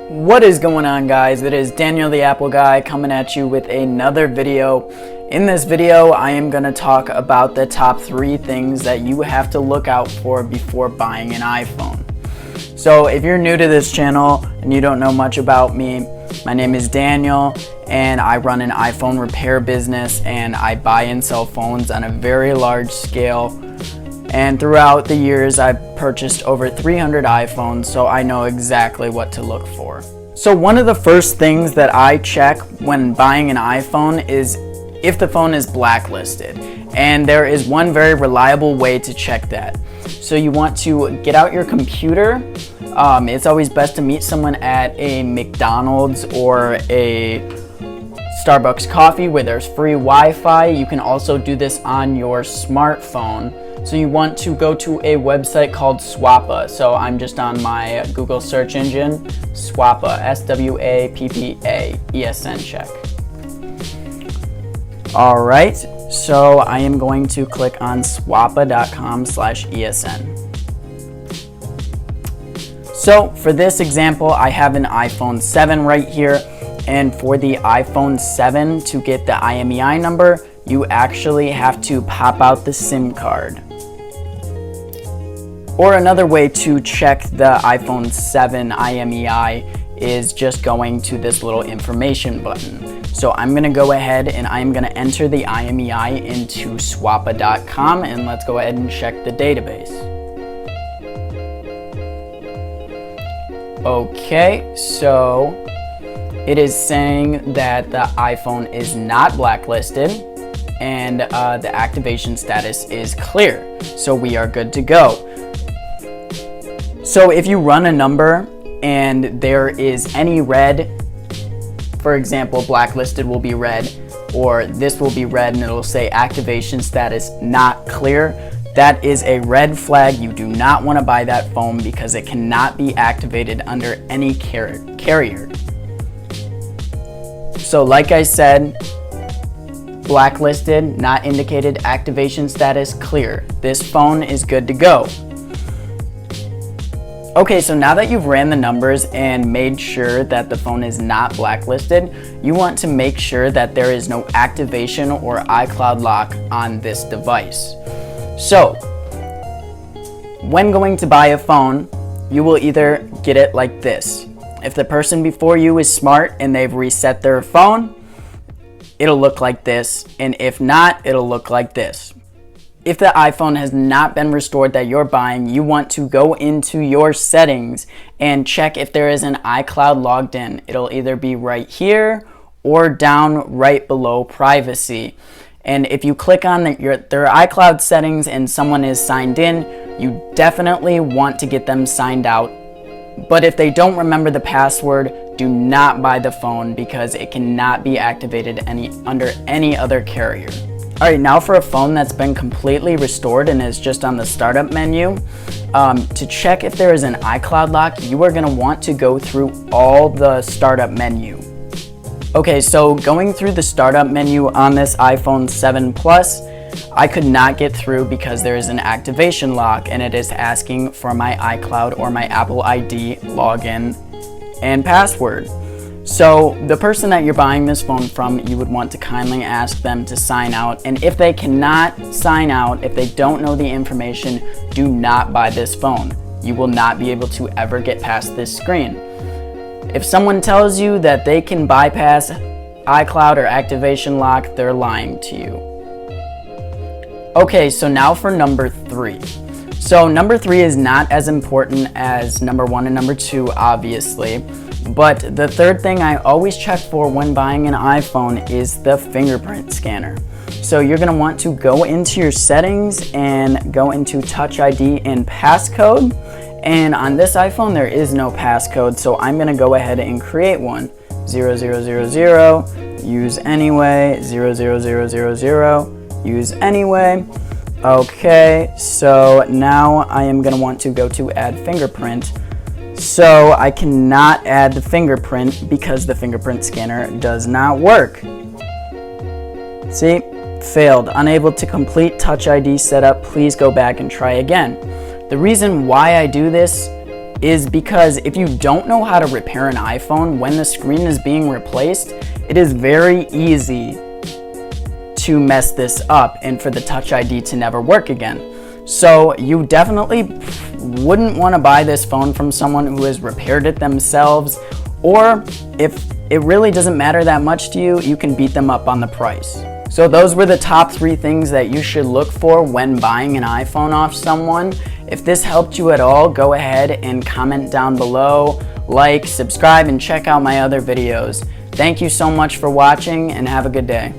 What is going on, guys? It is Daniel the Apple Guy coming at you with another video. In this video, I am going to talk about the top 3 things that you have to look out for before buying an iPhone. So if you're new to this channel and you don't know much about me, my name is Daniel and I run an iPhone repair business and I buy and sell phones on a very large scale. And throughout the years, I've purchased over 300 iPhones, so I know exactly what to look for. So one of the first things that I check when buying an iPhone is if the phone is blacklisted. And there is one very reliable way to check that. So you want to get out your computer. It's always best to meet someone at a McDonald's or a Starbucks coffee where there's free Wi-Fi. You can also do this on your smartphone. So you want to go to a website called Swappa. So I'm just on my Google search engine, Swappa, S-W-A-P-P-A, ESN check. All right, so I am going to click on swappa.com/ESN. So for this example, I have an iPhone 7 right here. And for the iPhone 7 to get the IMEI number, you actually have to pop out the SIM card. Or another way to check the iPhone 7 IMEI is just going to this little information button. So I'm going to go ahead and I'm going to enter the IMEI into swappa.com and let's go ahead and check the database. Okay, so it is saying that the iPhone is not blacklisted and the activation status is clear. So we are good to go. So if you run a number and there is any red, for example, blacklisted will be red, or this will be red and it'll say activation status not clear, that is a red flag. You do not want to buy that phone because it cannot be activated under any carrier. So like I said, blacklisted, not indicated, activation status clear. This phone is good to go. Okay, so now that you've ran the numbers and made sure that the phone is not blacklisted, you want to make sure that there is no activation or iCloud lock on this device. So, when going to buy a phone, you will either get it like this. If the person before you is smart and they've reset their phone, it'll look like this, and if not, it'll look like this. If the iPhone has not been restored that you're buying, you want to go into your settings and check if there is an iCloud logged in. It'll either be right here or down right below privacy. And if you click on their iCloud settings and someone is signed in, you definitely want to get them signed out. But if they don't remember the password, do not buy the phone because it cannot be activated under any other carrier. Alright, now for a phone that's been completely restored and is just on the startup menu, to check if there is an iCloud lock, you are going to want to go through all the startup menu. Okay, so going through the startup menu on this iPhone 7 Plus, I could not get through because there is an activation lock and it is asking for my iCloud or my Apple ID login and password. So the person that you're buying this phone from, you would want to kindly ask them to sign out. And if they cannot sign out, if they don't know the information, do not buy this phone. You will not be able to ever get past this screen. If someone tells you that they can bypass iCloud or activation lock, they're lying to you. Okay, so now for number 3. So number 3 is not as important as number 1 and number 2, obviously. But the third thing I always check for when buying an iPhone is the fingerprint scanner. So you're going to want to go into your settings and go into Touch ID and passcode. And on this iPhone, there is no passcode, so I'm going to go ahead and create one. 0000, use anyway, 00000, use anyway. Okay, so now I am going to want to go to add fingerprint. So I cannot add the fingerprint because the fingerprint scanner does not work. See, failed, unable to complete Touch ID setup. Please go back and try again. The reason why I do this is because if you don't know how to repair an iPhone when the screen is being replaced, it is very easy to mess this up and for the Touch ID to never work again. So you definitely wouldn't want to buy this phone from someone who has repaired it themselves, or if it really doesn't matter that much to you, you can beat them up on the price. So those were the top 3 things that you should look for when buying an iPhone off someone. If this helped you at all, go ahead and comment down below, like, subscribe, and check out my other videos. Thank you so much for watching, and have a good day.